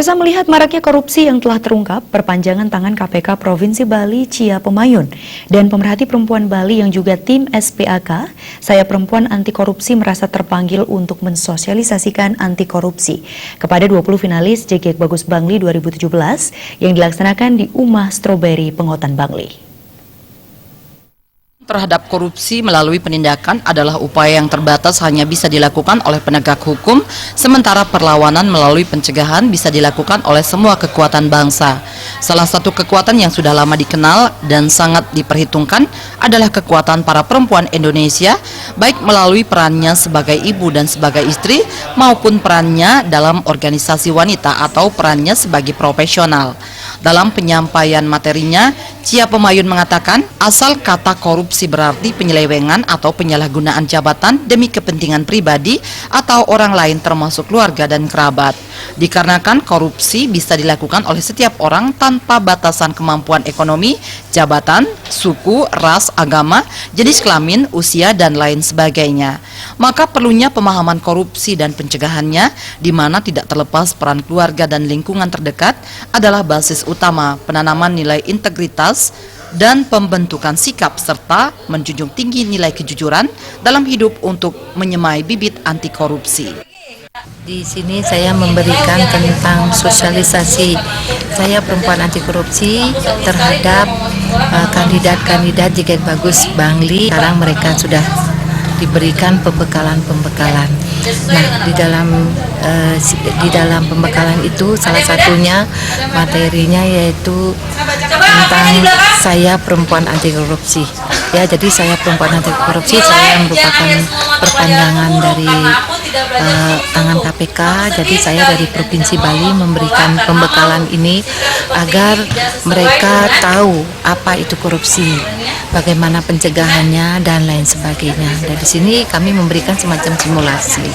Pemirsa, melihat maraknya korupsi yang telah terungkap, perpanjangan tangan KPK Provinsi Bali Cia Pemayun dan pemerhati perempuan Bali yang juga tim SPAK, Saya Perempuan Anti Korupsi merasa terpanggil untuk mensosialisasikan anti korupsi kepada 20 finalis JGK Bagus Bangli 2017 yang dilaksanakan di Umah Strawberry, Pengotan Bangli. Terhadap korupsi melalui penindakan adalah upaya yang terbatas hanya bisa dilakukan oleh penegak hukum, sementara perlawanan melalui pencegahan bisa dilakukan oleh semua kekuatan bangsa. Salah satu kekuatan yang sudah lama dikenal dan sangat diperhitungkan adalah kekuatan para perempuan Indonesia, baik melalui perannya sebagai ibu dan sebagai istri, maupun perannya dalam organisasi wanita atau perannya sebagai profesional. Dalam penyampaian materinya, Cia Pemayun mengatakan, asal kata korupsi berarti penyelewengan atau penyalahgunaan jabatan demi kepentingan pribadi atau orang lain termasuk keluarga dan kerabat. Dikarenakan korupsi bisa dilakukan oleh setiap orang tanpa batasan kemampuan ekonomi, jabatan, suku, ras, agama, jenis kelamin, usia, dan lain sebagainya. Maka perlunya pemahaman korupsi dan pencegahannya, di mana tidak terlepas peran keluarga dan lingkungan terdekat adalah basis utama penanaman nilai integritas dan pembentukan sikap serta menjunjung tinggi nilai kejujuran dalam hidup untuk menyemai bibit anti korupsi. Di sini saya memberikan tentang sosialisasi Saya Perempuan Anti Korupsi terhadap kandidat-kandidat JGK Bagus Bangli. Sekarang mereka sudah diberikan pembekalan. Nah, di dalam pembekalan itu salah satunya materinya yaitu tentang Saya Perempuan Anti Korupsi. Ya, jadi Saya Perempuan Anti Korupsi saya merupakan perpanjangan dari tangan KPK. Jadi saya dari Provinsi Bali memberikan pembekalan ini agar mereka tahu apa itu korupsi, bagaimana pencegahannya dan lain sebagainya. Dan di sini kami memberikan semacam simulasi.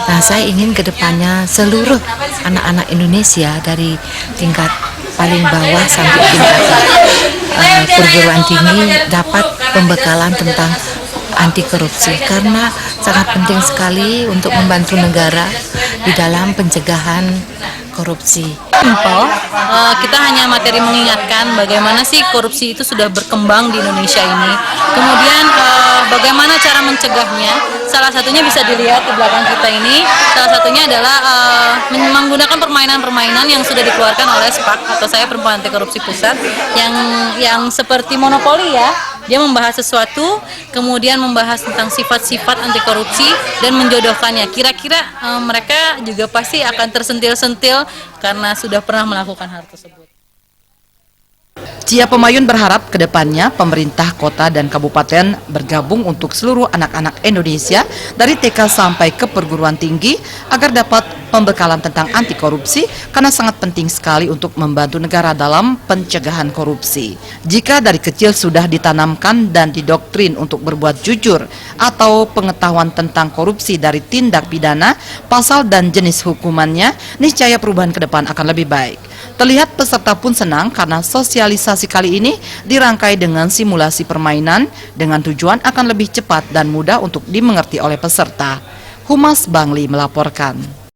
Nah, saya ingin kedepannya seluruh anak-anak Indonesia dari tingkat paling bawah sampai tingkat perguruan tinggi dapat pembekalan tentang anti korupsi, karena sangat penting sekali untuk membantu negara di dalam pencegahan korupsi. Kita hanya materi mengingatkan bagaimana sih korupsi itu sudah berkembang di Indonesia ini. Kemudian bagaimana cara mencegahnya. Salah satunya bisa dilihat di belakang kita ini. Salah satunya adalah menggunakan permainan-permainan yang sudah dikeluarkan oleh SPAK atau Saya Perempuan Anti Korupsi Pusat yang seperti monopoli ya. Dia membahas sesuatu, kemudian membahas tentang sifat-sifat anti korupsi dan menjodohkannya. Kira-kira mereka juga pasti akan tersentil-sentil karena sudah pernah melakukan hal tersebut. Cia Pemayun berharap ke depannya pemerintah kota dan kabupaten bergabung untuk seluruh anak-anak Indonesia dari TK sampai ke perguruan tinggi agar dapat pembekalan tentang anti korupsi karena sangat penting sekali untuk membantu negara dalam pencegahan korupsi. Jika dari kecil sudah ditanamkan dan didoktrin untuk berbuat jujur atau pengetahuan tentang korupsi dari tindak pidana, pasal dan jenis hukumannya, niscaya perubahan ke depan akan lebih baik. Terlihat peserta pun senang karena sosialisasi kali ini dirangkai dengan simulasi permainan dengan tujuan akan lebih cepat dan mudah untuk dimengerti oleh peserta. Humas Bangli melaporkan.